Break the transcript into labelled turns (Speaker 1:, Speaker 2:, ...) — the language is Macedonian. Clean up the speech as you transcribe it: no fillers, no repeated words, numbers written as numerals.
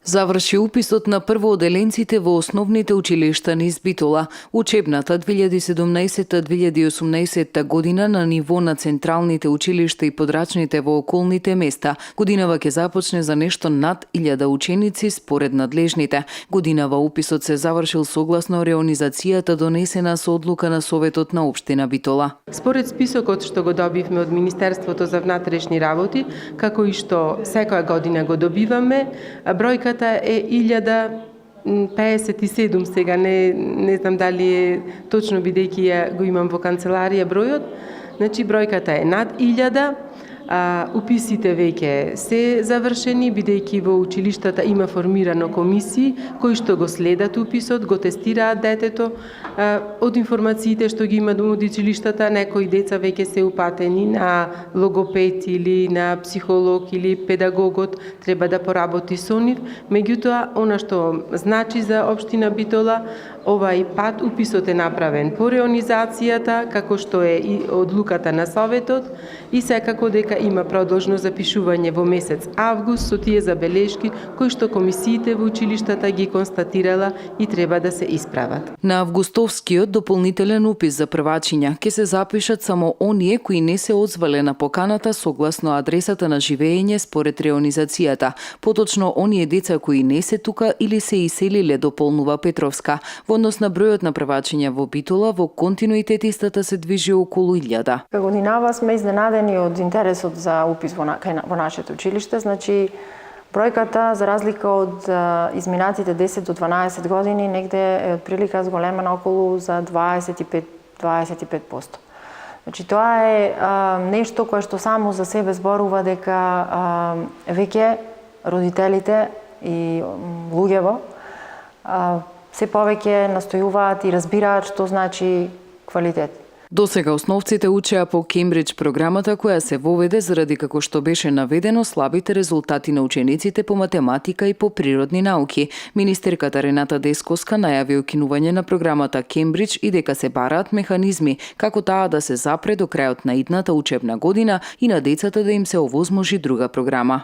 Speaker 1: Заврши уписот на првооделенците во основните училишта низ Битола. Учебната 2017-2018 година на ниво на централните училишта и подрачните во околните места. Годинава ќе започне за нешто над 1000 ученици според надлежните. Годинава уписот се завршил согласно реонизацијата донесена со одлука на Советот на општина Битола.
Speaker 2: Според списокот што го добивме од Министерството за внатрешни работи, како и што секоја година го добиваме, бројката е 1057 сега, не знам дали е точно бидејќи ја го имам во канцеларија бројот. Значи бројката е над 1000. Уписите веќе се завршени, бидејќи во училиштата има формирано комисии кои што го следат уписот, го тестираат детето. Од информациите што ги има од училиштата, некои деца веќе се упатени на логопед или на психолог или педагогот, треба да поработи со нив. Меѓутоа, она што значи за општина Битола, овај пат уписот е направен по реонизацијата, како што е и одлуката на Советот, и секако дека има продолжно запишување во месец август со тие забелешки кои што комисиите во училиштата ги констатирала и треба да се исправат.
Speaker 1: На августовскиот дополнителен упис за првачиња ќе се запишат само оние кои не се озвале на поканата согласно адресата на живење според реонизацијата. Поточно оние деца кои не се тука или се иселиле до Полнова Петровска. Во однос на бројот на првачиња во Битола, во континуитет истата се движи околу 1000.
Speaker 3: Годинава сме изненадени од интересот за упис во нашето училиште. Значи, бројката, за разлика од изминатите 10 до 12 години, негде е отприлика зголемена околу за 25%. Значи, тоа е нешто кое што само за себе зборува дека веќе родителите и луѓево се повеќе настојуваат и разбираат што значи квалитет.
Speaker 1: Досега основците учеа по Кембридж програмата која се воведе заради, како што беше наведено, слабите резултати на учениците по математика и по природни науки. Министерката Рената Дескоска најави укинување на програмата Кембридж и дека се бараат механизми како таа да се запре до крајот на идната учебна година и на децата да им се овозможи друга програма.